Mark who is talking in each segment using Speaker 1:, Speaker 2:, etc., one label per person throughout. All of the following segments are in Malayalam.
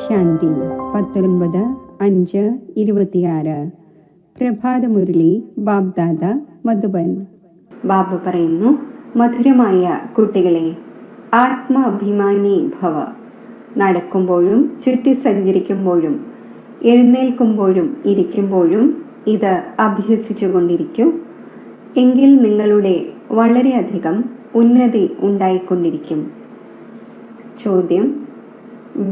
Speaker 1: ശാന്തി 19/5/26 പ്രഭാതമുരളി ബാബ്ദാദ മധുബൻ. ബാബ പറയുന്നു, മധുരമായ കുട്ടികളെ, ആത്മാഭിമാനി ഭവ. നടക്കുമ്പോഴും ചുറ്റി സഞ്ചരിക്കുമ്പോഴും എഴുന്നേൽക്കുമ്പോഴും ഇരിക്കുമ്പോഴും ഇത് അഭ്യസിച്ചുകൊണ്ടിരിക്കൂ. എങ്കിൽ നിങ്ങളുടെ വളരെയധികം ഉന്നതി ഉണ്ടായിക്കൊണ്ടിരിക്കും. ചോദ്യം: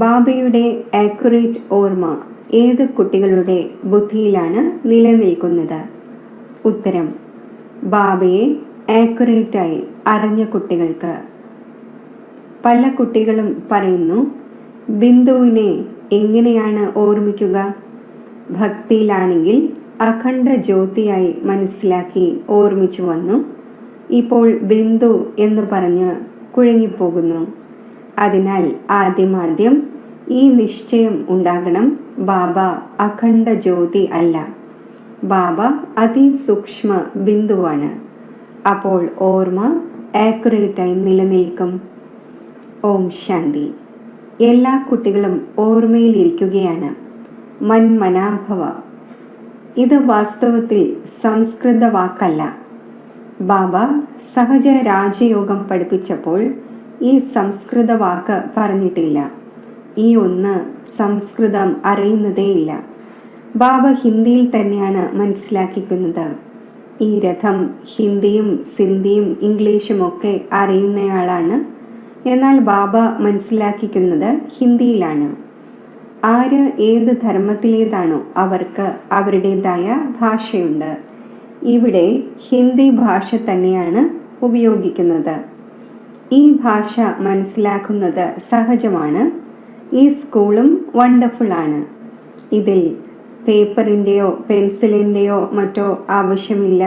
Speaker 1: ബാബയുടെ ആക്യുറേറ്റ് ഓർമ്മ ഏത് കുട്ടികളുടെ ബുദ്ധിയിലാണ് നിലനിൽക്കുന്നത്? ഉത്തരം: ബാബയെ ആക്യുറേറ്റായി അറിഞ്ഞ കുട്ടികൾക്ക്. പല കുട്ടികളും പറയുന്നു, ബിന്ദുവിനെ എങ്ങനെയാണ് ഓർമ്മിക്കുക? ഭക്തിയിലാണെങ്കിൽ അഖണ്ഡ ജ്യോതിയായി മനസ്സിലാക്കി ഓർമ്മിച്ചു വന്നു. ഇപ്പോൾ ബിന്ദു എന്ന് പറഞ്ഞ് കുഴങ്ങിപ്പോകുന്നു. അതിനാൽ ആദ്യം ഈ നിശ്ചയം ഉണ്ടാകണം, ബാബ അഖണ്ഡ ജ്യോതി അല്ല, ബാബ അതിസൂക്ഷ്മ ബിന്ദുവാണ്. അപ്പോൾ ഓർമ്മ ആക്യുറേറ്റായി നിലനിൽക്കും. ഓം ശാന്തി. എല്ലാ കുട്ടികളും ഓർമ്മയിലിരിക്കുകയാണ്. മന്മനാഭവ. ഇത് വാസ്തവത്തിൽ സംസ്കൃത വാക്കല്ല. ബാബ സഹജ രാജയോഗം പഠിപ്പിച്ചപ്പോൾ ഈ സംസ്കൃത വാക്ക് പറഞ്ഞിട്ടില്ല. ഈ ഒന്ന് സംസ്കൃതം അറിയുന്നതേയില്ല. ബാബ ഹിന്ദിയിൽ തന്നെയാണ് മനസ്സിലാക്കിക്കുന്നത്. ഈ രഥം ഹിന്ദിയും സിന്ധിയും ഇംഗ്ലീഷും ഒക്കെ അറിയുന്നയാളാണ്. എന്നാൽ ബാബ മനസ്സിലാക്കിക്കുന്നത് ഹിന്ദിയിലാണ്. ആര് ഏത് ധർമ്മത്തിലേതാണോ അവർക്ക് അവരുടേതായ ഭാഷയുണ്ട്. ഇവിടെ ഹിന്ദി ഭാഷ തന്നെയാണ് ഉപയോഗിക്കുന്നത്. ഈ ഭാഷ മനസ്സിലാക്കുന്നത് സഹജമാണ്. ഈ സ്കൂളും വണ്ടർഫുൾ ആണ്. ഇതിൽ പേപ്പറിൻ്റെയോ പെൻസിലിൻ്റെയോ മറ്റോ ആവശ്യമില്ല.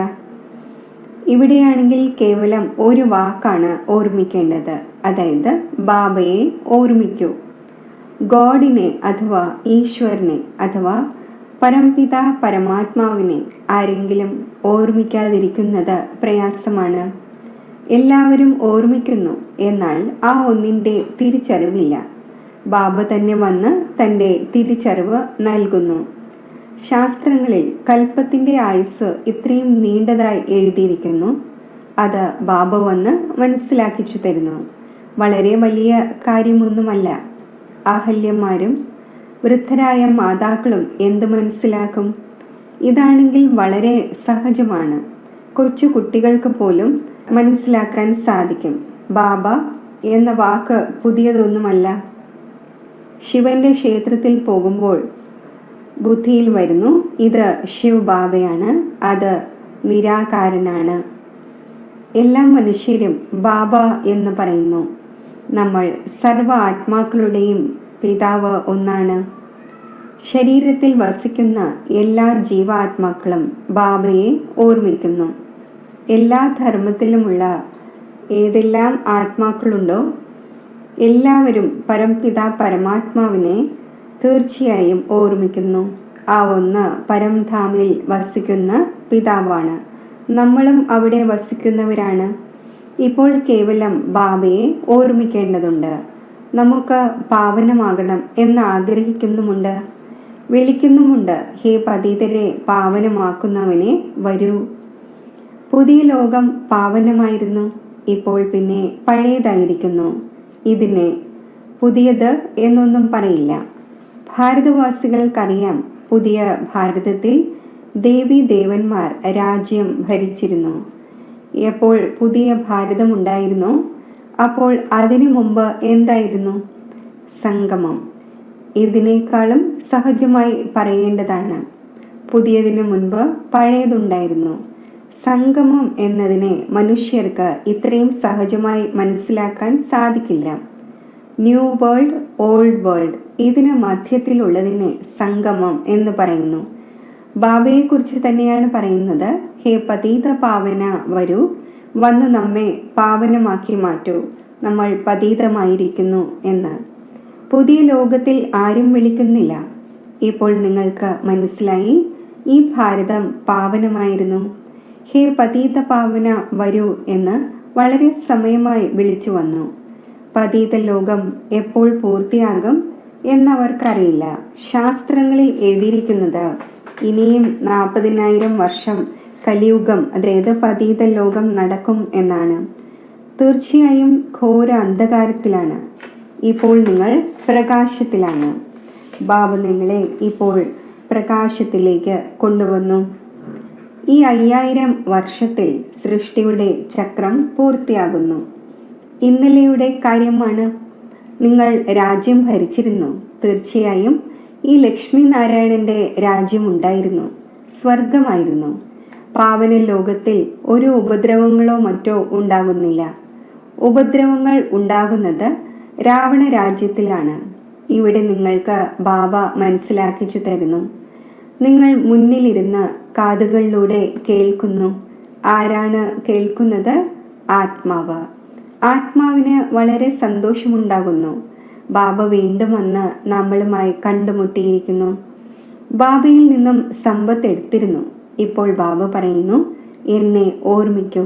Speaker 1: ഇവിടെയാണെങ്കിൽ കേവലം ഒരു വാക്കാണ് ഓർമ്മിക്കേണ്ടത്, അതായത് ബാബയെ ഓർമ്മിക്കൂ. ഗോഡിനെ അഥവാ ഈശ്വരനെ അഥവാ പരംപിത പരമാത്മാവിനെ ആരെങ്കിലും ഓർമ്മിക്കാതിരിക്കുന്നത് പ്രയാസമാണ്. എല്ലാവരും ഓർമ്മിക്കുന്നു, എന്നാൽ ആ ഒന്നിൻ്റെ തിരിച്ചറിവില്ല. ബാബ തന്നെ വന്ന് തൻ്റെ തിരിച്ചറിവ് നൽകുന്നു. ശാസ്ത്രങ്ങളിൽ കൽപ്പത്തിൻ്റെ ആയുസ് ഇത്രയും നീണ്ടതായി എഴുതിയിരിക്കുന്നു. അത് ബാബ വന്ന് മനസ്സിലാക്കിച്ചു തരുന്നു. വളരെ വലിയ കാര്യമൊന്നുമല്ല. അഹല്യന്മാരും വൃദ്ധരായ മാതാക്കളും എന്ത് മനസ്സിലാക്കും? ഇതാണെങ്കിൽ വളരെ സഹജമാണ്. കൊച്ചു കുട്ടികൾക്ക് പോലും മനസ്സിലാക്കാൻ സാധിക്കും. ബാബ എന്ന വാക്ക് പുതിയതൊന്നുമല്ല. ശിവന്റെ ക്ഷേത്രത്തിൽ പോകുമ്പോൾ ബുദ്ധിയിൽ വരുന്നു, ഇത് ശിവ് ബാബയാണ്, അത് നിരാകാരനാണ്. എല്ലാ മനുഷ്യരും ബാബ എന്ന് പറയുന്നു. നമ്മൾ സർവ ആത്മാക്കളുടെയും പിതാവ് ഒന്നാണ്. ശരീരത്തിൽ വസിക്കുന്ന എല്ലാ ജീവാത്മാക്കളും ബാബയെ ഓർമ്മിക്കുന്നു. എല്ലാ ധർമ്മത്തിലുമുള്ള ഏതെല്ലാം ആത്മാക്കളുണ്ടോ എല്ലാവരും പരംപിത പരമാത്മാവിനെ തീർച്ചയായും ഓർമ്മിക്കുന്നു. ആ ഒന്ന് പരംധാമിൽ വസിക്കുന്ന പിതാവാണ്. നമ്മളും അവിടെ വസിക്കുന്നവരാണ്. ഇപ്പോൾ കേവലം ബാബയെ ഓർമ്മിക്കേണ്ടതുണ്ട്. നമുക്ക് പാവനമാകണം എന്ന് ആഗ്രഹിക്കുന്നുമുണ്ട്, വിളിക്കുന്നുമുണ്ട്, ഹേ പതിതരെ പാവനമാക്കുന്നവനെ വരൂ. പുതിയ ലോകം പാവനമായിരുന്നു, ഇപ്പോൾ പിന്നെ പഴയതായിരിക്കുന്നു. ഇതിനെ പുതിയത് എന്നൊന്നും പറയില്ല. ഭാരതവാസികൾക്കറിയാം, പുതിയ ഭാരതത്തിൽ ദേവി ദേവന്മാർ രാജ്യം ഭരിച്ചിരുന്നു. എപ്പോൾ പുതിയ ഭാരതം ഉണ്ടായിരുന്നോ അപ്പോൾ അതിനു മുമ്പ് എന്തായിരുന്നു? സംഗമം. ഇതിനേക്കാളും സഹജമായി പറയേണ്ടതാണ്, പുതിയതിനു മുൻപ് പഴയതുണ്ടായിരുന്നു. സംഗമം എന്നതിനെ മനുഷ്യർക്ക് ഇത്രയും സഹജമായി മനസ്സിലാക്കാൻ സാധിക്കില്ല. ന്യൂ വേൾഡ്, ഓൾഡ് വേൾഡ്, ഇതിന് മധ്യത്തിലുള്ളതിനെ സംഗമം എന്ന് പറയുന്നു. ബാബയെക്കുറിച്ച് തന്നെയാണ് പറയുന്നത്, ഹേ പതീത പാവന വരൂ, വന്ന് നമ്മെ പാവനമാക്കി മാറ്റൂ, നമ്മൾ പതീതമായിരിക്കുന്നു എന്ന്. പുതിയ ലോകത്തിൽ ആരും വിളിക്കുന്നില്ല. ഇപ്പോൾ നിങ്ങൾക്ക് മനസ്സിലായി, ഈ ഭാരതം പാവനമായിരുന്നു. ഹേ പതീത പാവന വരൂ എന്ന് വളരെ സമയമായി വിളിച്ചു വന്നു. പതീത ലോകം എപ്പോൾ പൂർത്തിയാകും എന്നവർക്കറിയില്ല. ശാസ്ത്രങ്ങളിൽ എഴുതിയിരിക്കുന്നത് ഇനിയും 40,000 വർഷം കലിയുഗം, അതായത് പതീത ലോകം നടക്കും എന്നാണ്. തീർച്ചയായും ഘോര അന്ധകാരത്തിലാണ്. ഇപ്പോൾ നിങ്ങൾ പ്രകാശത്തിലാണ്. ബാബ നിങ്ങളെ ഇപ്പോൾ പ്രകാശത്തിലേക്ക് കൊണ്ടുവന്നു. ഈ 5000 വർഷത്തിൽ സൃഷ്ടിയുടെ ചക്രം പൂർത്തിയാകുന്നു. ഇന്നലെയുടെ കാര്യമാണ്. നിങ്ങൾ രാജ്യം ഭരിച്ചിരുന്നു. തീർച്ചയായും ഈ ലക്ഷ്മി നാരായണന്റെ രാജ്യമുണ്ടായിരുന്നു, സ്വർഗമായിരുന്നു. പാവന ലോകത്തിൽ ഒരു ഉപദ്രവങ്ങളോ മറ്റോ ഉണ്ടാകുന്നില്ല. ഉപദ്രവങ്ങൾ ഉണ്ടാകുന്നത് രാവണ രാജ്യത്തിലാണ്. ഇവിടെ നിങ്ങൾക്ക് ബാബ മനസ്സിലാക്കിച്ചു തരുന്നു. നിങ്ങൾ മുന്നിലിരുന്ന് കാതുകളിലൂടെ കേൾക്കുന്നു. ആരാണ് കേൾക്കുന്നത്? ആത്മാവ്. ആത്മാവിന് വളരെ സന്തോഷമുണ്ടാകുന്നു. ബാബ വീണ്ടും വന്ന് നമ്മളുമായി കണ്ടുമുട്ടിയിരിക്കുന്നു. ബാബയിൽ നിന്നും സമ്പത്ത് എടുത്തിരുന്നു. ഇപ്പോൾ ബാബ പറയുന്നു, എന്നെ ഓർമ്മിക്കൂ.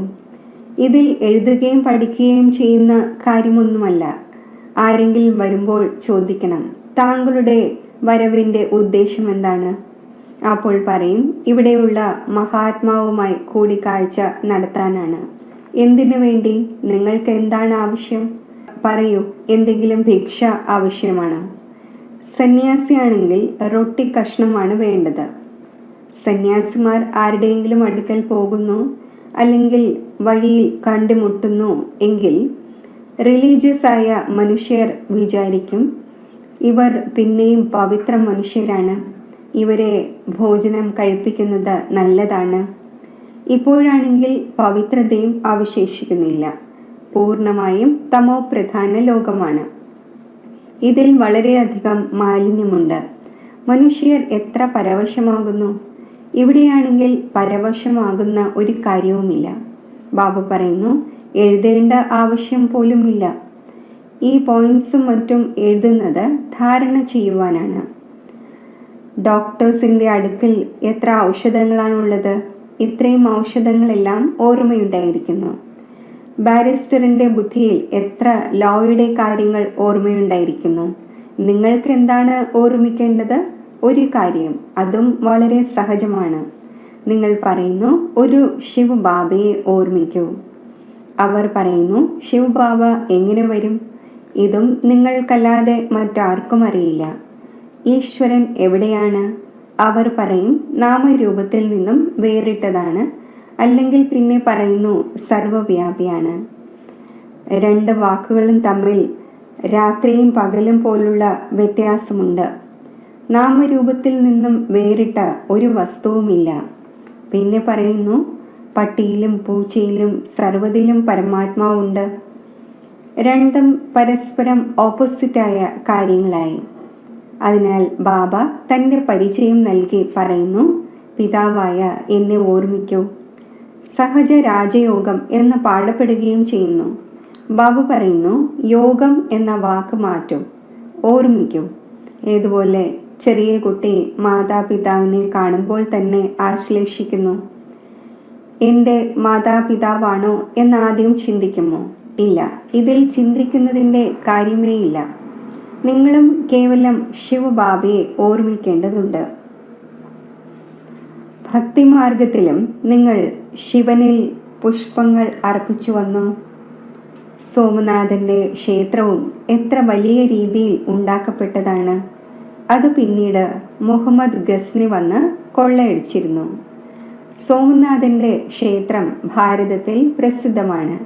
Speaker 1: ഇതിൽ എഴുതുകയും പഠിക്കുകയും ചെയ്യുന്ന കാര്യമൊന്നുമല്ല. ആരെങ്കിലും വരുമ്പോൾ ചോദിക്കണം, താങ്കളുടെ വരവിൻ്റെ ഉദ്ദേശം എന്താണ്? അപ്പോൾ പറയും, ഇവിടെയുള്ള മഹാത്മാവുമായി കൂടിക്കാഴ്ച നടത്താനാണ്. എന്തിനു വേണ്ടി? നിങ്ങൾക്ക് എന്താണ് ആവശ്യം? പറയൂ. എന്തെങ്കിലും ഭിക്ഷ ആവശ്യമാണ്? സന്യാസിയാണെങ്കിൽ റൊട്ടി കഷ്ണമാണ് വേണ്ടത്. സന്യാസിമാർ ആരുടെയെങ്കിലും അടുക്കൽ പോകുന്നു, അല്ലെങ്കിൽ വഴിയിൽ കണ്ടുമുട്ടുന്നു എങ്കിൽ റിലീജിയസ് ആയ മനുഷ്യർ വിചാരിക്കും, ഇവർ പിന്നെയും പവിത്ര മനുഷ്യരാണ്, ഇവരെ ഭോജനം കഴിപ്പിക്കുന്നത് നല്ലതാണ്. ഇപ്പോഴാണെങ്കിൽ പവിത്രതയും അവശേഷിക്കുന്നില്ല. പൂർണ്ണമായും തമോ പ്രധാന ലോകമാണ്. ഇതിൽ വളരെയധികം മാലിന്യമുണ്ട്. മനുഷ്യർ എത്ര പരവശമാകുന്നു. ഇവിടെയാണെങ്കിൽ പരവശമാകുന്ന ഒരു കാര്യവുമില്ല. ബാബ പറയുന്നു, എഴുതേണ്ട ആവശ്യം പോലുമില്ല. ഈ പോയിന്റ്സും മറ്റും എഴുതുന്നത് ധാരണ ചെയ്യുവാനാണ്. ഡോക്ടേഴ്സിൻ്റെ അടുക്കൽ എത്ര ഔഷധങ്ങളാണുള്ളത്? ഇത്രയും ഔഷധങ്ങളെല്ലാം ഓർമ്മയുണ്ടായിരിക്കുന്നു. ബാരിസ്റ്ററിൻ്റെ ബുദ്ധിയിൽ എത്ര ലോയുടെ കാര്യങ്ങൾ ഓർമ്മയുണ്ടായിരിക്കുന്നു. നിങ്ങൾക്ക് എന്താണ് ഓർമ്മിക്കേണ്ടത്? ഒരു കാര്യം, അതും വളരെ സഹജമാണ്. നിങ്ങൾ പറയുന്നു, ഒരു ശിവ് ബാബയെ ഓർമ്മിക്കൂ. അവർ പറയുന്നു, ശിവ് ബാബ എങ്ങനെ വരും? ഇതും നിങ്ങൾക്കല്ലാതെ മറ്റാർക്കും അറിയില്ല. ഈശ്വരൻ എവിടെയാണ്? അവർ പറയും, നാമരൂപത്തിൽ നിന്നും വേറിട്ടതാണ്, അല്ലെങ്കിൽ പിന്നെ പറയുന്നു സർവവ്യാപിയാണ്. രണ്ട് വാക്കുകളും തമ്മിൽ രാത്രിയും പകലും പോലുള്ള വ്യത്യാസമുണ്ട്. നാമരൂപത്തിൽ നിന്നും വേറിട്ട ഒരു വസ്തുവുമില്ല. പിന്നെ പറയുന്നു, പട്ടിയിലും പൂച്ചയിലും സർവ്വതിലും പരമാത്മാവുണ്ട്. രണ്ടും പരസ്പരം ഓപ്പോസിറ്റായ കാര്യങ്ങളായി. അതിനാൽ ബാബ തൻ്റെ പരിചയം നൽകി പറയുന്നു, പിതാവായ എന്നെ ഓർമ്മിക്കൂ. സഹജ രാജയോഗം എന്ന് പാടപ്പെടുകയും ചെയ്യുന്നു. ബാബ പറയുന്നു, യോഗം എന്ന വാക്ക് മാറ്റും, ഓർമ്മിക്കൂ. ഏതുപോലെ ചെറിയ കുട്ടി മാതാപിതാവിനെ കാണുമ്പോൾ തന്നെ ആശ്ലേഷിക്കുന്നു. എൻ്റെ മാതാപിതാവാണോ എന്നാദ്യം ചിന്തിക്കുമോ? ഇല്ല. ഇതിൽ ചിന്തിക്കുന്നതിൻ്റെ കാര്യമേ ഇല്ല. നിങ്ങളും കേവലം ശിവബാബയെ ഓർമ്മിക്കേണ്ടതുണ്ട്. ഭക്തിമാർഗത്തിലും നിങ്ങൾ ശിവനിൽ പുഷ്പങ്ങൾ അർപ്പിച്ചു വന്നു. സോമനാഥൻ്റെ ക്ഷേത്രവും എത്ര വലിയ രീതിയിൽ ഉണ്ടാക്കപ്പെട്ടതാണ്. അത് പിന്നീട് മുഹമ്മദ് ഗസ്നി വന്ന് കൊള്ളയടിച്ചിരുന്നു. സോമനാഥൻ്റെ ക്ഷേത്രം ഭാരതത്തിൽ പ്രസിദ്ധമാണ്.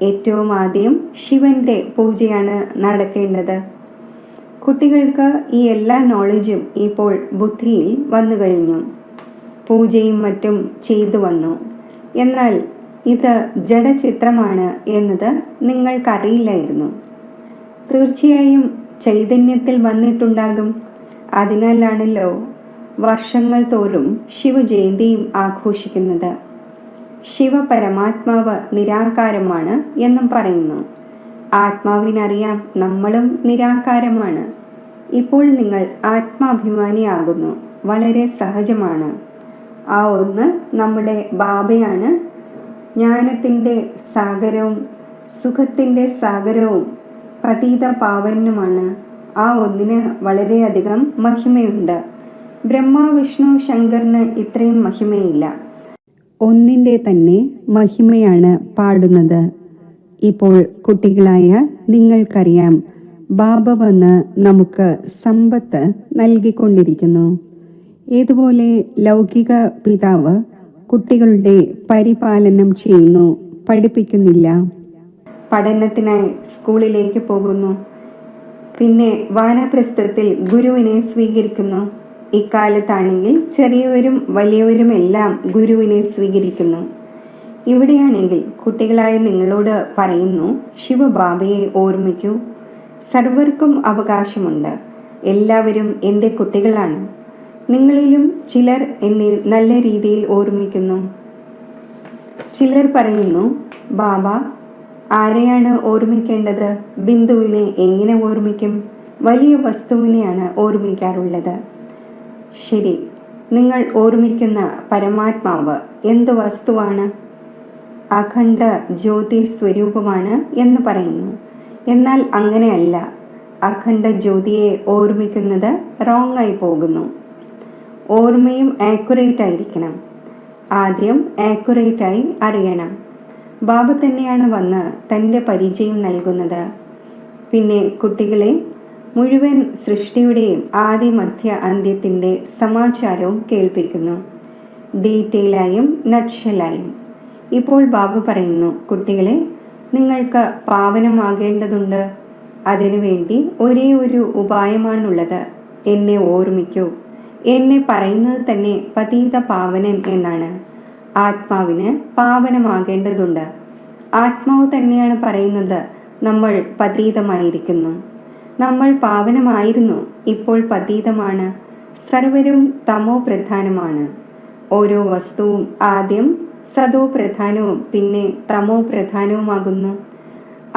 Speaker 1: ഏറ്റവും ആദ്യം ശിവന്റെ പൂജയാണ് നടക്കേണ്ടത്. കുട്ടികൾക്ക് ഈ എല്ലാ നോളജും ഇപ്പോൾ ബുദ്ധിയിൽ വന്നു കഴിഞ്ഞു. പൂജയും മറ്റും ചെയ്തു വന്നു. എന്നാൽ ഇത് ജഡചിത്രമാണ് എന്നത് നിങ്ങൾക്കറിയില്ലായിരുന്നു. തീർച്ചയായും ചൈതന്യത്തിൽ വന്നിട്ടുണ്ടാകും. അതിനാലാണല്ലോ വർഷങ്ങൾ തോറും ശിവജയന്തിയും ആഘോഷിക്കുന്നത്. ശിവപരമാത്മാവ് നിരാകാരമാണ് എന്നും പറയുന്നു. ആത്മാവിനറിയാം നമ്മളും നിരാകാരമാണ്. ഇപ്പോൾ നിങ്ങൾ ആത്മാഭിമാനിയാകുന്നു. വളരെ സഹജമാണ്. ആ ഒന്ന് നമ്മുടെ ബാബയാണ്. ജ്ഞാനത്തിൻ്റെ സാഗരവും സുഖത്തിൻ്റെ സാഗരവും പതീത പാവനുമാണ്. ആ ഒന്നിന് വളരെയധികം മഹിമയുണ്ട്. ബ്രഹ്മ, വിഷ്ണു, ശങ്കറിന് ഇത്രയും മഹിമയില്ല. ഒന്നിൻ്റെ തന്നെ മഹിമയാണ് പാടുന്നത്. ഇപ്പോൾ കുട്ടികളായ നിങ്ങൾക്കറിയാം, ബാബ വന്ന് നമുക്ക് സമ്പത്ത് നൽകിക്കൊണ്ടിരിക്കുന്നു. ഏതുപോലെ ലൗകിക പിതാവ് കുട്ടികളുടെ പരിപാലനം ചെയ്യുന്നു, പഠിപ്പിക്കുന്നില്ല. പഠനത്തിനായി സ്കൂളിലേക്ക് പോകുന്നു, പിന്നെ വാനപ്രസ്ഥത്തിൽ ഗുരുവിനെ സ്വീകരിക്കുന്നു. ഇക്കാലത്താണെങ്കിൽ ചെറിയവരും വലിയവരുമെല്ലാം ഗുരുവിനെ സ്വീകരിക്കുന്നു. ഇവിടെയാണെങ്കിൽ കുട്ടികളായ നിങ്ങളോട് പറയുന്നു, ശിവബാബയെ ഓർമ്മിക്കൂ. സർവർക്കും അവകാശമുണ്ട്. എല്ലാവരും എൻ്റെ കുട്ടികളാണ്. നിങ്ങളിലും ചിലർ എന്നെ നല്ല രീതിയിൽ ഓർമ്മിക്കുന്നു. ചിലർ പറയുന്നു, ബാബ ആരെയാണ് ഓർമ്മിക്കേണ്ടത്? ബിന്ദുവിനെ എങ്ങനെ ഓർമ്മിക്കും? വലിയ വസ്തുവിനെയാണ് ഓർമ്മിക്കാറുള്ളത്. ശരി, നിങ്ങൾ ഓർമ്മിക്കുന്ന പരമാത്മാവ് എന്ത് വസ്തുവാണ്? അഖണ്ഡ ജ്യോതി സ്വരൂപമാണ് എന്ന് പറയുന്നു. എന്നാൽ അങ്ങനെയല്ല. അഖണ്ഡ ജ്യോതിയെ ഓർമ്മിക്കുന്നത് റോങ് ആയി പോകുന്നു. ഓർമ്മയും ആക്യുറേറ്റ് ആയിരിക്കണം. ആദ്യം ആക്യുറേറ്റായി അറിയണം. ബാബ തന്നെയാണ് വന്ന് തൻ്റെ പരിചയം നൽകുന്നത്. പിന്നെ കുട്ടികളെ മുഴുവൻ സൃഷ്ടിയുടെയും ആദി മധ്യ അന്ത്യത്തിൻ്റെ സമാചാരവും കേൾപ്പിക്കുന്നു, ഡീറ്റെയിലായും നട്ഷലായും. ഇപ്പോൾ ബാബ പറയുന്നു, കുട്ടികളെ നിങ്ങൾക്ക് പാവനമാകേണ്ടതുണ്ട്. അതിനുവേണ്ടി ഒരേ ഒരു ഉപായമാണുള്ളത്. എന്നെ ഓർമ്മിക്കൂ. എന്നെ പറയുന്നത് തന്നെ പതീത പാവനൻ എന്നാണ്. ആത്മാവിന് പാവനമാകേണ്ടതുണ്ട്. ആത്മാവ് തന്നെയാണ് പറയുന്നത്, നമ്മൾ പതീതമായിരിക്കുന്നു. നമ്മൾ പാവനമായിരുന്നു, ഇപ്പോൾ പതീതമാണ്. സർവരും തമോ പ്രധാനമാണ്. ഓരോ വസ്തുവും ആദ്യം സതോ പ്രധാനവും പിന്നെ തമോ പ്രധാനവുമാകുന്നു.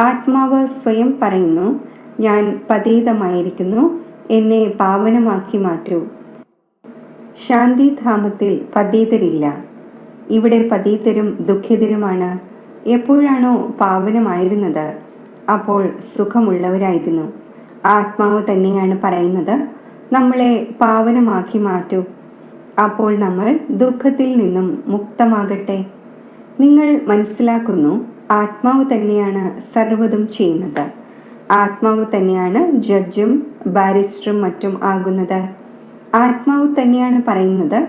Speaker 1: ആത്മാവ് സ്വയം പറയുന്നു, ഞാൻ പതീതമായിരിക്കുന്നു, എന്നെ പാവനമാക്കി മാറ്റൂ. ശാന്തിധാമത്തിൽ പതീതരില്ല. ഇവിടെ പതീതരും ദുഃഖിതരുമാണ്. എപ്പോഴാണോ പാവനമായിരുന്നത് അപ്പോൾ സുഖമുള്ളവരായിരുന്നു. ആത്മാവ് തന്നെയാണ് പറയുന്നത്, നമ്മളെ പാവനമാക്കി മാറ്റൂ. അപ്പോൾ നമ്മൾ ദുഃഖത്തിൽ നിന്നും മുക്തമാകട്ടെ. നിങ്ങൾ മനസ്സിലാക്കുന്നു, ആത്മാവ് തന്നെയാണ് സർവ്വതും ചെയ്യുന്നത്. ആത്മാവ് തന്നെയാണ് ജഡ്ജും ബാരിസ്റ്ററും മറ്റും ആകുന്നത്. ആത്മാവ് തന്നെയാണ് പറയുന്നത്,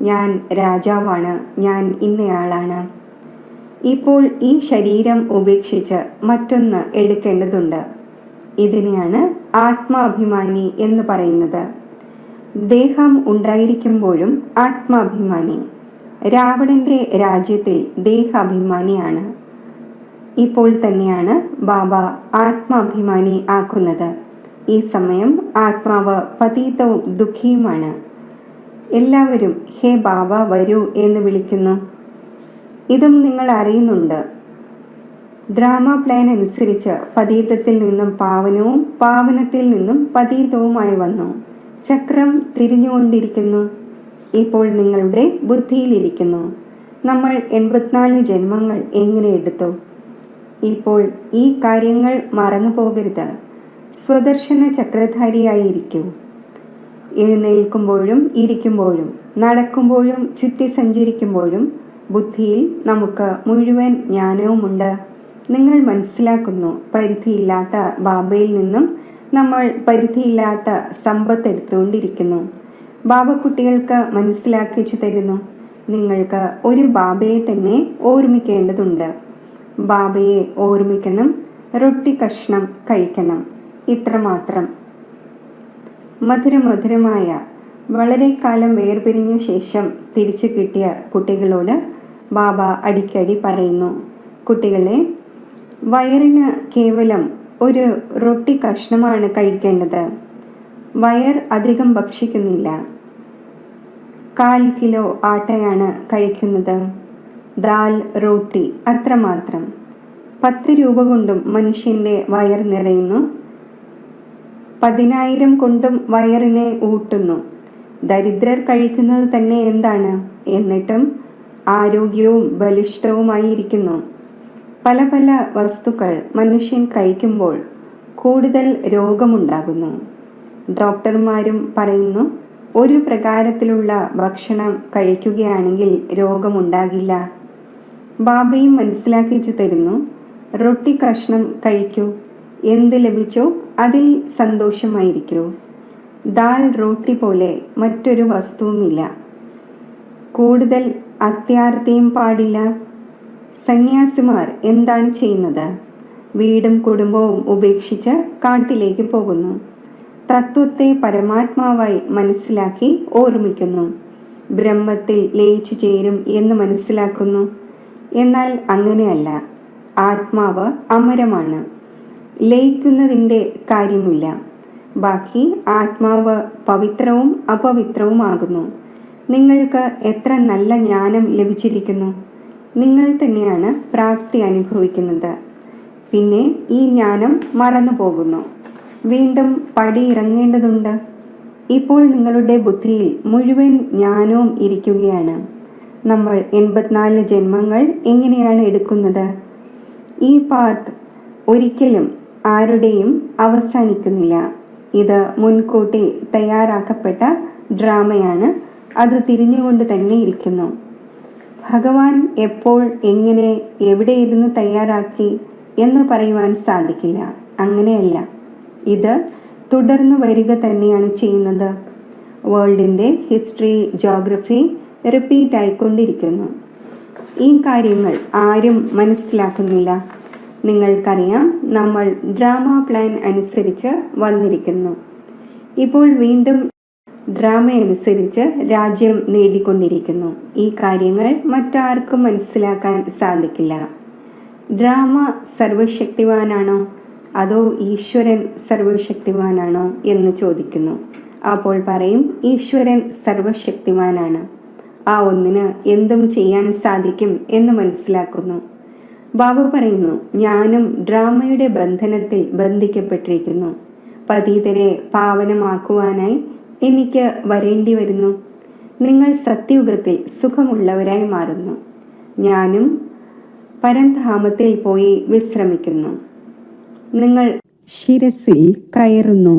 Speaker 1: ഞാൻ രാജാവാണ്, ഞാൻ ഇന്നയാളാണ്. ഇപ്പോൾ ഈ ശരീരം ഉപേക്ഷിച്ച് മറ്റൊന്ന് എടുക്കേണ്ടതുണ്ട്. ഇതിനെയാണ് ആത്മാഭിമാനി എന്ന് പറയുന്നത്. ദേഹം ഉണ്ടായിരിക്കുമ്പോഴും ആത്മാഭിമാനി. രാവണന്റെ രാജ്യത്തിൽ ദേഹാഭിമാനിയാണ്. ഇപ്പോൾ തന്നെയാണ് ബാബ ആത്മാഭിമാനി ആക്കുന്നത്. ഈ സമയം ആത്മാവ് പതീതവും ദുഃഖിയുമാണ്. എല്ലാവരും ഹേ ബാബ വരൂ എന്ന് വിളിക്കുന്നു. ഇതും നിങ്ങൾ അറിയുന്നുണ്ട്. ഡ്രാമ പ്ലാൻ അനുസരിച്ച് പതീതത്തിൽ നിന്നും പാവനവും പാവനത്തിൽ നിന്നും പതീതവുമായി വന്നു. ചക്രം തിരിഞ്ഞുകൊണ്ടിരിക്കുന്നു. ഇപ്പോൾ നിങ്ങളുടെ ബുദ്ധിയിലിരിക്കുന്നു, നമ്മൾ 84 ജന്മങ്ങൾ എങ്ങനെ എടുത്തു. ഇപ്പോൾ ഈ കാര്യങ്ങൾ മറന്നു പോകരുത്. സ്വദർശന ചക്രധാരിയായിരിക്കൂ. എഴുന്നേൽക്കുമ്പോഴും ഇരിക്കുമ്പോഴും നടക്കുമ്പോഴും ചുറ്റി സഞ്ചരിക്കുമ്പോഴും ബുദ്ധിയിൽ നമുക്ക് മുഴുവൻ ജ്ഞാനവുമുണ്ട്. നിങ്ങൾ മനസ്സിലാക്കുന്നു, പരിധിയില്ലാത്ത ബാബയിൽ നിന്നും നമ്മൾ പരിധിയില്ലാത്ത സമ്പത്ത് എടുത്തുകൊണ്ടിരിക്കുന്നു. ബാബ കുട്ടികൾക്ക് മനസ്സിലാക്കിച്ചു തരുന്നു, നിങ്ങൾക്ക് ഒരു ബാബയെ തന്നെ ഓർമ്മിക്കേണ്ടതുണ്ട്. ബാബയെ ഓർമ്മിക്കണം, റൊട്ടി കഷ്ണം കഴിക്കണം, ഇത്രമാത്രം. മധുരമധുരമായ വളരെ കാലം വേർപിരിഞ്ഞ ശേഷം തിരിച്ചു കിട്ടിയ കുട്ടികളോട് ബാബ അടിക്കടി പറയുന്നു, കുട്ടികളെ, വയറിന് കേവലം ഒരു റൊട്ടി കഷ്ണമാണ് കഴിക്കേണ്ടത്. വയർ അധികം ഭക്ഷിക്കുന്നില്ല. 1/4 കിലോ ആട്ടയാണ് കഴിക്കുന്നത്. ദാൽ, റോട്ടി, അത്രമാത്രം. 10 രൂപ കൊണ്ടും മനുഷ്യൻ്റെ വയർ നിറയുന്നു. 10,000 കൊണ്ടും വയറിനെ ഊട്ടുന്നു. ദരിദ്രർ കഴിക്കുന്നത് തന്നെ എന്താണ്? എന്നിട്ടും ആരോഗ്യവും ബലിഷ്ഠവുമായിരിക്കുന്നു. പല പല വസ്തുക്കൾ മനുഷ്യൻ കഴിക്കുമ്പോൾ കൂടുതൽ രോഗമുണ്ടാകുന്നു. ഡോക്ടർമാരും പറയുന്നു, ഒരു പ്രകാരത്തിലുള്ള ഭക്ഷണം കഴിക്കുകയാണെങ്കിൽ രോഗമുണ്ടാകില്ല. ബാബയും മനസ്സിലാക്കിച്ചു തരുന്നു, റൊട്ടി കഷ്ണം കഴിക്കൂ, എന്ത് ലഭിച്ചോ അതിൽ സന്തോഷമായിരിക്കൂ. ദാൽ റോട്ടി പോലെ മറ്റൊരു വസ്തുവുമില്ല. കൂടുതൽ അത്യാർത്തിയും പാടില്ല. സന്യാസിമാർ എന്താണ് ചെയ്യുന്നത്? വീടും കുടുംബവും ഉപേക്ഷിച്ച് കാട്ടിലേക്ക് പോകുന്നു. തത്വത്തെ പരമാത്മാവായി മനസ്സിലാക്കി ഓർമ്മിക്കുന്നു. ബ്രഹ്മത്തിൽ ലയിച്ചു ചേരും എന്ന് മനസ്സിലാക്കുന്നു. എന്നാൽ അങ്ങനെയല്ല. ആത്മാവ് അമരമാണ്. ലയിക്കുന്നതിൻ്റെ കാര്യമില്ല. ബാക്കി ആത്മാവ് പവിത്രവും അപവിത്രവുമാകുന്നു. നിങ്ങൾക്ക് എത്ര നല്ല ജ്ഞാനം ലഭിച്ചിരിക്കുന്നു. നിങ്ങൾ തന്നെയാണ് പ്രാപ്തി അനുഭവിക്കുന്നത്. പിന്നെ ഈ ജ്ഞാനം മറന്നു പോകുന്നു. വീണ്ടും പടിയിറങ്ങേണ്ടതുണ്ട്. ഇപ്പോൾ നിങ്ങളുടെ ബുദ്ധിയിൽ മുഴുവൻ ജ്ഞാനവും ഇരിക്കുകയാണ്. നമ്മൾ 84 ജന്മങ്ങൾ എങ്ങനെയാണ് എടുക്കുന്നത്? ഈ പാർട്ട് ഒരിക്കലും ആരുടെയും അവസാനിക്കുന്നില്ല. ഇത് മുൻകൂട്ടി തയ്യാറാക്കപ്പെട്ട ഡ്രാമയാണ്. അത് തിരിഞ്ഞുകൊണ്ട് തന്നെ ഇരിക്കുന്നു. ഭഗവാൻ എപ്പോൾ, എങ്ങനെ, എവിടെ ഇരുന്ന് തയ്യാറാക്കി എന്ന് പറയുവാൻ സാധിക്കില്ല. അങ്ങനെയല്ല. ഇത് തുടർന്ന് വരിക തന്നെയാണ് ചെയ്യുന്നത്. വേൾഡിൻ്റെ ഹിസ്റ്ററി, ജോഗ്രഫി റിപ്പീറ്റ് ആയിക്കൊണ്ടിരിക്കുന്നു. ഈ കാര്യങ്ങൾ ആരും മനസ്സിലാക്കുന്നില്ല. നിങ്ങൾക്കറിയാം, നമ്മൾ ഡ്രാമ പ്ലാൻ അനുസരിച്ച് വന്നിരിക്കുന്നു. ഇപ്പോൾ വീണ്ടും ഡ്രാമ അനുസരിച്ച് രാജ്യം നേടിക്കൊണ്ടിരിക്കുന്നു. ഈ കാര്യങ്ങൾ മറ്റാർക്കും മനസ്സിലാക്കാൻ സാധിക്കില്ല. ഡ്രാമ സർവശക്തിവാനാണോ അതോ ഈശ്വരൻ സർവശക്തിവാനാണോ എന്ന് ചോദിക്കുന്നു. അപ്പോൾ പറയും, ഈശ്വരൻ സർവശക്തിവാനാണ്. ആ ഒന്നിന് എന്തും ചെയ്യാൻ സാധിക്കും എന്ന് മനസ്സിലാക്കുന്നു. ബാബ പറയുന്നു, ഞാനും ഡ്രാമയുടെ ബന്ധനത്തിൽ ബന്ധിക്കപ്പെട്ടിരിക്കുന്നു. പതീതരെ പാവനമാക്കുവാനായി എനിക്ക് വരേണ്ടി വരുന്നു. നിങ്ങൾ സത്യയുഗത്തിൽ സുഖമുള്ളവരായി മാറുന്നു. ഞാനും പരംധാമത്തിൽ പോയി വിശ്രമിക്കുന്നു. നിങ്ങൾ ശിരസിൽ കയറുന്നു.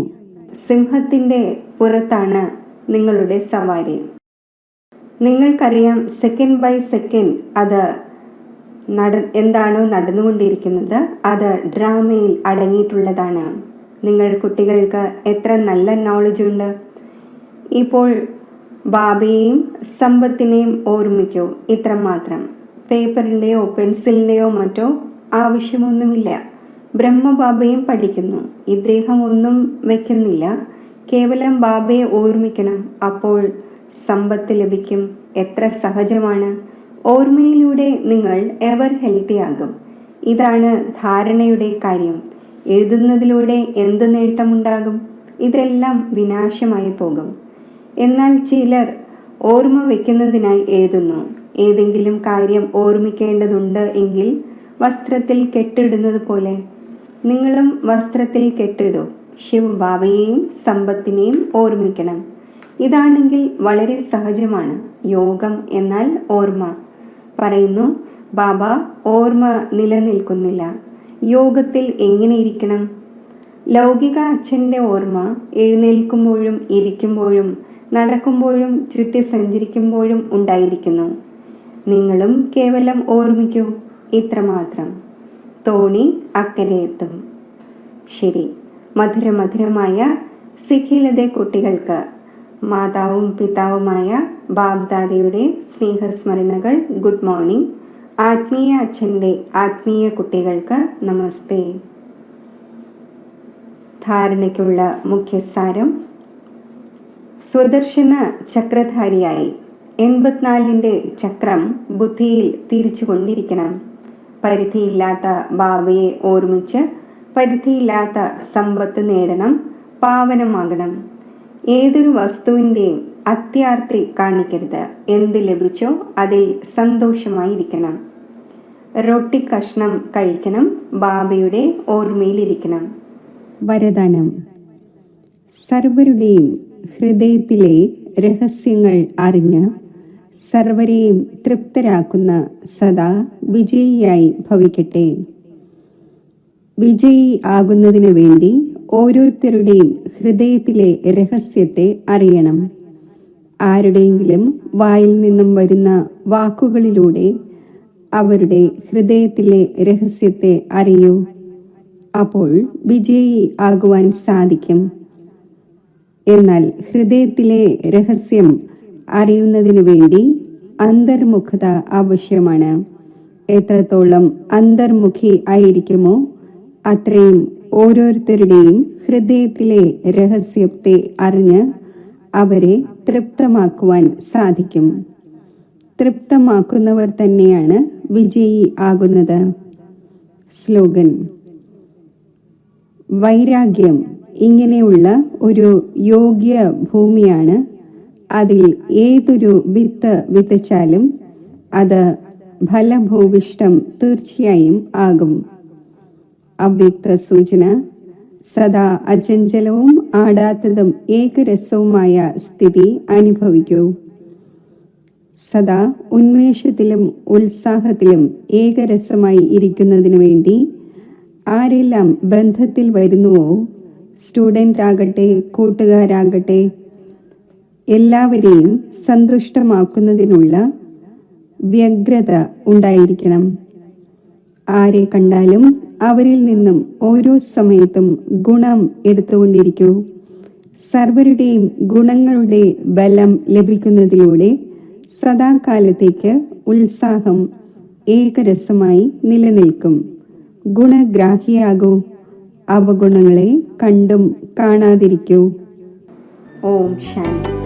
Speaker 1: സിംഹത്തിൻ്റെ പുറത്താണ് നിങ്ങളുടെ സവാരി. നിങ്ങൾക്കറിയാം, സെക്കൻഡ് ബൈ സെക്കൻഡ് അത് എന്താണോ നടന്നുകൊണ്ടിരിക്കുന്നത് അത് ഡ്രാമയിൽ അടങ്ങിയിട്ടുള്ളതാണ്. നിങ്ങൾ കുട്ടികൾക്ക് എത്ര നല്ല നോളജ് ഉണ്ട്. ഇപ്പോൾ ബാബയെയും സമ്പത്തിനെയും ഓർമ്മിക്കൂ. ഇത്രമാത്രം. പേപ്പറിൻ്റെയോ പെൻസിലിൻ്റെയോ മറ്റോ ആവശ്യമൊന്നുമില്ല. ബ്രഹ്മബാബയും പഠിക്കുന്നു. ഇദ്ദേഹം ഒന്നും വയ്ക്കുന്നില്ല. കേവലം ബാബയെ ഓർമ്മിക്കണം. അപ്പോൾ സമ്പത്ത് ലഭിക്കും. എത്ര സഹജമാണ്. ഓർമ്മയിലൂടെ നിങ്ങൾ എവർ ഹെൽത്തി ആകും. ഇതാണ് ധാരണയുടെ കാര്യം. എഴുതുന്നതിലൂടെ എന്ത് നേട്ടമുണ്ടാകും? ഇതെല്ലാം വിനാശമായി പോകും. എന്നാൽ ചിലർ ഓർമ്മ വയ്ക്കുന്നതിനായി എഴുതുന്നു. ഏതെങ്കിലും കാര്യം ഓർമ്മിക്കേണ്ടതുണ്ട് എങ്കിൽ വസ്ത്രത്തിൽ കെട്ടിടുന്നത് പോലെ നിങ്ങളും വസ്ത്രത്തിൽ കെട്ടിടൂ. ശിവ് ബാബയെയും സമ്പത്തിനെയും ഓർമ്മിക്കണം. ഇതാണെങ്കിൽ വളരെ സഹജമാണ്. യോഗം എന്നാൽ ഓർമ്മ. പറയുന്നു, ബാബ ഓർമ്മ നിലനിൽക്കുന്നില്ല. യോഗത്തിൽ എങ്ങനെ ഇരിക്കണം? ലൗകിക അച്ഛൻ്റെ ഓർമ്മ എഴുന്നേൽക്കുമ്പോഴും ഇരിക്കുമ്പോഴും നടക്കുമ്പോഴും ചുറ്റി സഞ്ചരിക്കുമ്പോഴും ഉണ്ടായിരിക്കുന്നു. നിങ്ങളും കേവലം ഓർമ്മിക്കൂ. ഇത്രമാത്രം. തോണി അക്കരെ എത്തും. ശരി. മധുരമധുരമായ സിഖിലതെ കുട്ടികൾക്ക് മാതാവും പിതാവുമായ ബാബ്ദാദയുടെ സ്നേഹസ്മരണകൾ. Good morning. ആത്മീയ അച്ഛൻ്റെ ആത്മീയ കുട്ടികൾക്ക് നമസ്തേ. ധാരണയ്ക്കുള്ള മുഖ്യസാരം: സ്വദർശന ചക്രധാരിയായി 84ൻ്റെ ചക്രം ബുദ്ധിയിൽ തിരിച്ചു കൊണ്ടിരിക്കണം. പരിധിയില്ലാത്ത ബാബയെ ഓർമ്മിച്ച് പരിധിയില്ലാത്ത സമ്പത്ത് നേടണം. പാവനമാകണം. ഏതൊരു വസ്തുവിൻ്റെയും അത്യാർത്തി കാണിക്കരുത്. എന്ത് ലഭിച്ചോ അതിൽ സന്തോഷമായിരിക്കണം. റൊട്ടി കഷ്ണം കഴിക്കണം. ബാബയുടെ ഓർമ്മയിലിരിക്കണം. വരദാനം: സർവരുടെയും ഹൃദയത്തിലെ രഹസ്യങ്ങൾ അറിഞ്ഞ് സർവരെയും തൃപ്തരാക്കുന്ന സദാ വിജയിയായി ഭവിക്കട്ടെ. വിജയി ആകുന്നതിനു വേണ്ടി ഓരോരുത്തരുടെയും ഹൃദയത്തിലെ രഹസ്യത്തെ അറിയണം. ആരുടെയെങ്കിലും വായിൽ നിന്നും വരുന്ന വാക്കുകളിലൂടെ അവരുടെ ഹൃദയത്തിലെ രഹസ്യത്തെ അറിയൂ. അപ്പോൾ വിജയി ആകുവാൻ സാധിക്കും. എന്നാൽ ഹൃദയത്തിലെ രഹസ്യം അറിയുന്നതിനു വേണ്ടി അന്തർമുഖത ആവശ്യമാണ്. എത്രത്തോളം അന്തർമുഖി ആയിരിക്കുമോ അത്രയും ഓരോരുത്തരുടെയും ഹൃദയത്തിലെ രഹസ്യത്തെ അറിഞ്ഞ് അവരെ തൃപ്തമാക്കുവാൻ സാധിക്കും. തൃപ്തമാക്കുന്നവർ തന്നെയാണ് വിജയി ആകുന്നത്. സ്ലോഗൻ: വൈരാഗ്യം ഇങ്ങനെയുള്ള ഒരു യോഗ്യ ഭൂമിയാണ്. അതിൽ ഏതൊരു വിത്ത് വിതച്ചാലും അത് ഫലഭൂവിഷ്ടം തീർച്ചയായും ആകും. അവ്യക്ത സൂചന: സദാ അചഞ്ചലവും ആടാത്തതും ഏകരസവുമായ സ്ഥിതി അനുഭവിക്കൂ. സദാ ഉന്മേഷത്തിലും ഉത്സാഹത്തിലും ഏകരസമായി ഇരിക്കുന്നതിനു വേണ്ടി ആരെല്ലാം ബന്ധത്തിൽ വരുന്നുവോ, സ്റ്റുഡൻ്റ് ആകട്ടെ കൂട്ടുകാരാകട്ടെ, എല്ലാവരെയും സന്തുഷ്ടമാക്കുന്നതിനുള്ള വ്യഗ്രത ഉണ്ടായിരിക്കണം. ആരെ കണ്ടാലും അവരിൽ നിന്നും ഓരോ സമയത്തും ഗുണം എടുത്തുകൊണ്ടിരിക്കൂ. സർവരുടെയും ഗുണങ്ങളുടെ ബലം ലഭിക്കുന്നതിലൂടെ സദാകാലത്തേക്ക് ഉത്സാഹം ഏകരസമായി നിലനിൽക്കും. ഗുണഗ്രാഹിയാകൂ. അവഗുണങ്ങളെ കണ്ടും കാണാതിരിക്കൂ. ഓം ശാന്തി.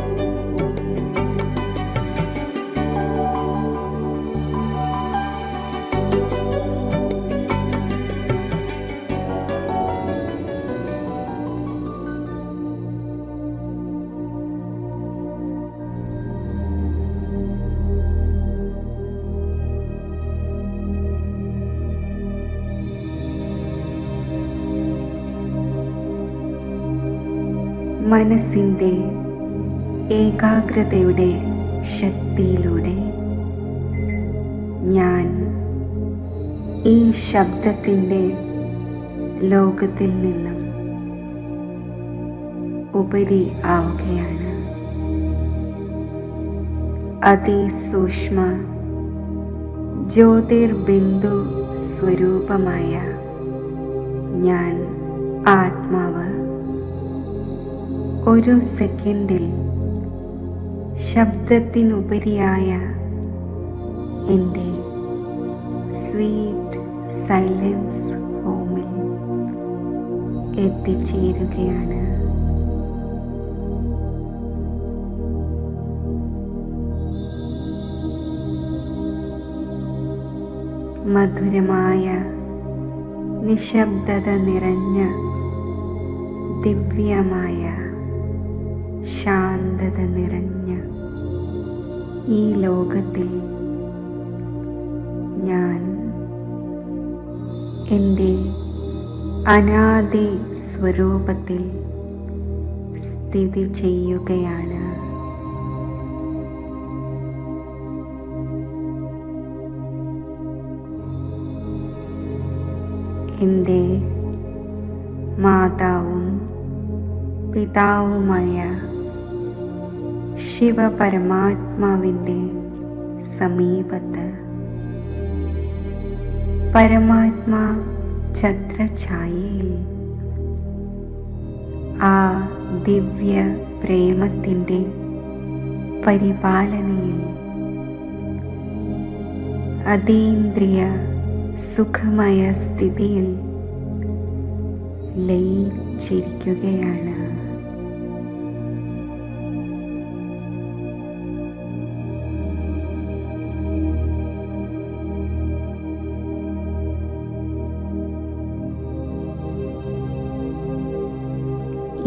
Speaker 1: മനസ്സിൻ്റെ ഏകാഗ്രതയുടെ ശക്തിയിലൂടെ ഞാൻ ഈ ശബ്ദത്തിൻ്റെ ലോകത്തിൽ നിന്നും ഉപരി ആവുകയാണ്. അതിസൂക്ഷ്മ ജ്യോതിർബിന്ദു സ്വരൂപമായ ഞാൻ ആത്മാവ് ഒരു സെക്കൻഡിൽ ശബ്ദത്തിനുപരിയായ എൻ്റെ സ്വീറ്റ് സൈലൻസ് ഹോമിൽ എത്തിച്ചേരുകയാണ്. മധുരമായ നിശബ്ദത നിറഞ്ഞ ദിവ്യമായ ശാന്തത നിറഞ്ഞ ഈ ലോകത്തിൽ ഞാൻ എൻ്റെ അനാദി സ്വരൂപത്തിൽ സ്ഥിതി ചെയ്യുകയാണ്. എൻ്റെ മാതാവും പിതാവുമായ ശിവപരമാത്മാവിൻ്റെ സമീപത്ത് പരമാത്മാ ഛത്രഛായയിൽ ആ ദിവ്യ പ്രേമത്തിൻ്റെ പരിപാലനയിൽ അതീന്ദ്രിയ സുഖമയ സ്ഥിതിയിൽ ലയിച്ചിരിക്കുകയാണ്.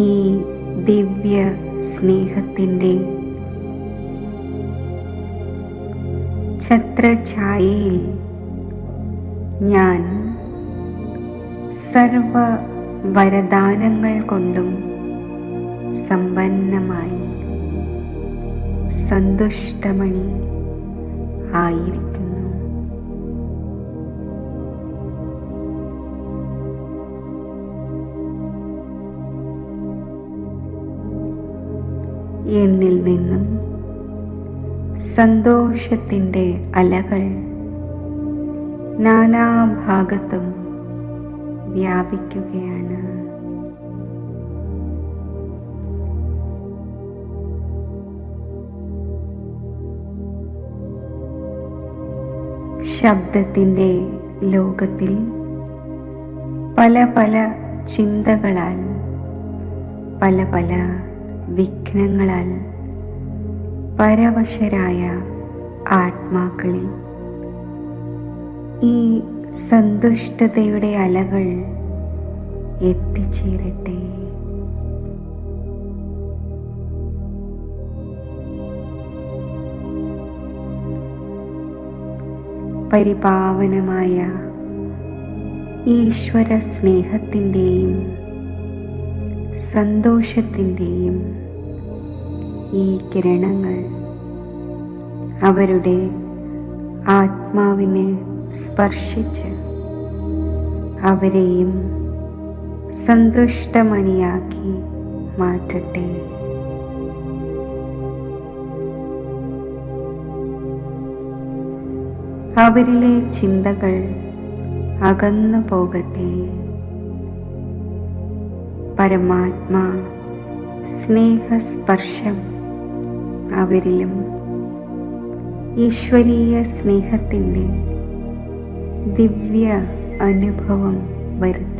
Speaker 1: ഈ ദിവ്യ സ്നേഹത്തിൻ്റെ ഛത്രഛായയിൽ ഞാൻ സർവ വരദാനങ്ങൾ കൊണ്ടും സമ്പന്നമായി സന്തുഷ്ടമണി ആയിരിക്കുന്നു. എന്നിൽ നിന്നും സന്തോഷത്തിൻ്റെ അലകൾ നാനാഭാഗത്തും വ്യാപിക്കുകയാണ്. ശബ്ദത്തിൻ്റെ ലോകത്തിൽ പല പല ചിന്തകളാൽ, പല പല വിഘ്നങ്ങളാൽ പരവശരായ ആത്മാക്കളിൽ ഈ സന്തുഷ്ടതയുടെ അലകൾ എത്തിച്ചേരട്ടെ. പരിപാവനമായ ഈശ്വര സ്നേഹത്തിൻ്റെയും സന്തോഷത്തിൻ്റെയും ഈ കിരണങ്ങൾ അവരുടെ ആത്മാവിനെ സ്പർശിച്ച് അവരെയും സന്തുഷ്ടമണിയാക്കി മാറ്റട്ടെ. അവരിലെ ചിന്തകൾ അകന്നു പോകട്ടെ. പരമാത്മാ സ്നേഹസ്പർശം അവരിലും ഈശ്വരീയ സ്നേഹത്തിൻ്റെ ദിവ്യ അനുഭവം വരുത്തി.